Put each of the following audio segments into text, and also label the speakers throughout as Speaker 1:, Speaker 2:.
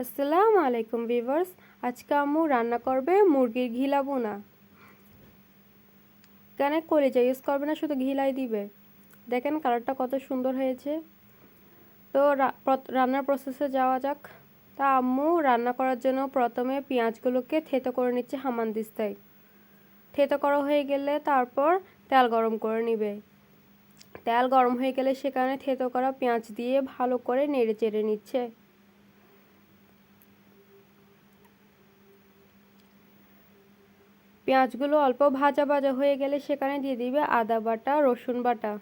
Speaker 1: আসসালামু আলাইকুম ভিউয়ার্স। আজকে আম্মু রান্না করবে মুরগির ঘিলা ভুনা। এখানে কলিজা ইউজ করবে না, শুধু ঘিলাই দিবে। দেখেন কালারটা কত সুন্দর হয়েছে। তো রান্নার প্রসেসে যাওয়া যাক। তা আম্মু রান্না করার জন্য প্রথমে পেঁয়াজগুলোকে থেতো করে নিচ্ছে হামানদিস্তায়। থেতো করা হয়ে গেলে তারপর তেল গরম করে নিবে। তেল গরম হয়ে গেলে সেখানে থেতো করা পেঁয়াজ দিয়ে ভালো করে নেড়ে চেড়ে নিচ্ছে। পেঁয়াজগুলো অল্প ভাজা ভাজা হয়ে গেলে সেখানে দিয়ে দিবে আদা বাটা, রসুন বাটা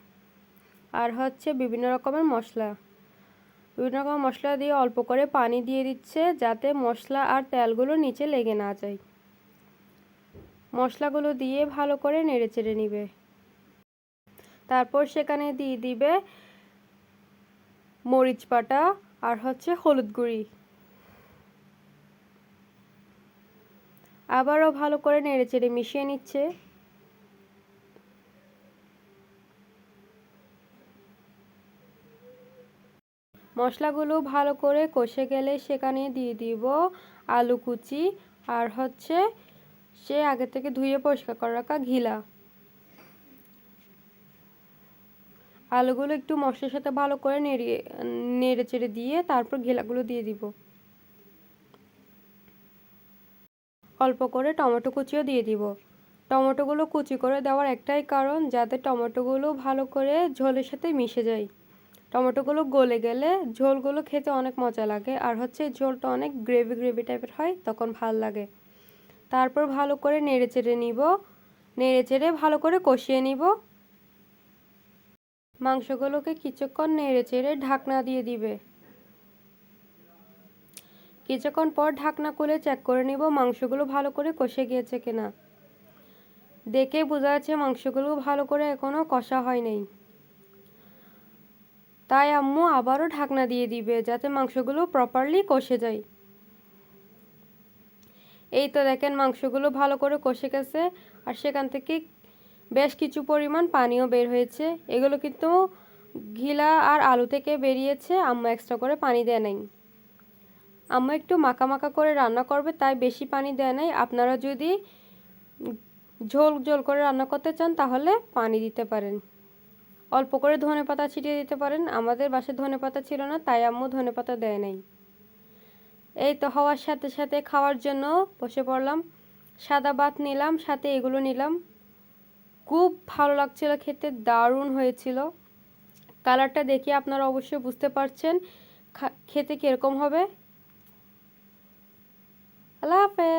Speaker 1: আর বিভিন্ন রকমের মশলা। বিভিন্ন রকম মশলা দিয়ে অল্প করে পানি দিয়ে দিচ্ছে যাতে মশলা আর তেলগুলো নিচে লেগে না যায়। মশলাগুলো দিয়ে ভালো করে নেড়ে চেড়ে নিবে। তারপর সেখানে দিয়ে দিবে মরিচ বাটা আর হলুদ গুঁড়ি। আবারও ভালো করে নেড়ে চেড়ে মিশিয়ে নিচ্ছে। মশলাগুলো ভালো করে কষে গেলে সেখানে দিয়ে দিব আলু কুচি আর সে আগে থেকে ধুয়ে পরিষ্কার করে রাখা ঘিলা। আলুগুলো একটু মশলার সাথে ভালো করে নেড়ে চেড়ে দিয়ে তারপর ঘিলাগুলো দিয়ে দিব। অল্প করে টমেটো কুচিও দিয়ে দিব। টমেটোগুলো কুচি করে দেওয়ার একটাই কারণ, যাতে টমেটোগুলো ভালো করে ঝোলের সাথে মিশে যায়। টমেটোগুলো গলে গেলে ঝোলগুলো খেতে অনেক মজা লাগে, আর ঝোলটা অনেক গ্রেভি গ্রেভি টাইপের হয়, তখন ভাল লাগে। তারপর ভালো করে নেড়ে চেড়ে নিব। নেড়ে চেড়ে ভালো করে কষিয়ে নিব। মাংসগুলোকে কিছুক্ষণ নেড়ে চেড়ে ঢাকনা দিয়ে দিবে। কিছুক্ষণ পর ঢাকনা খুলে চেক করে নিব মাংসগুলো ভালো করে কষে গিয়েছে কিনা। দেখে বোঝা যাচ্ছে মাংসগুলো ভালো করে এখনো কষা হয় নাই। তাই আম্মু আবারও ঢাকনা দিয়ে দিবে যাতে মাংসগুলো প্রপারলি কষে যায়। এই তো দেখেন মাংসগুলো ভালো করে কষে গেছে, আর সেখান থেকে বেশ কিছু পরিমাণ পানিও বের হয়েছে। এগুলো কিন্তু ঘিলা আর আলু থেকে বেরিয়েছে, আম্মু এক্সট্রা করে পানি দেয় নাই। আম্মু একটু মাখা মাখা করে রান্না করবে, তাই বেশি পানি দেয় নাই। আপনারা যদি ঝোল ঝোল করে রান্না করতে চান তাহলে পানি দিতে পারেন। অল্প করে ধনেপাতা ছিটিয়ে দিতে পারেন। আমাদের বাসায় ধনেপাতা ছিল না, তাই আম্মু ধনেপাতা দেয় নাই। এই তো হওয়ার সাথে সাথে খাওয়ার জন্য বসে পড়লাম। সাদা ভাত নিলাম, সাথে এগুলো নিলাম। খুব ভালো লাগছিল খেতে, দারুণ হয়েছিল। কালারটা দেখে আপনারা অবশ্যই বুঝতে পারছেন খেতে কীরকম হবে। আল্লাহ হাফেজ।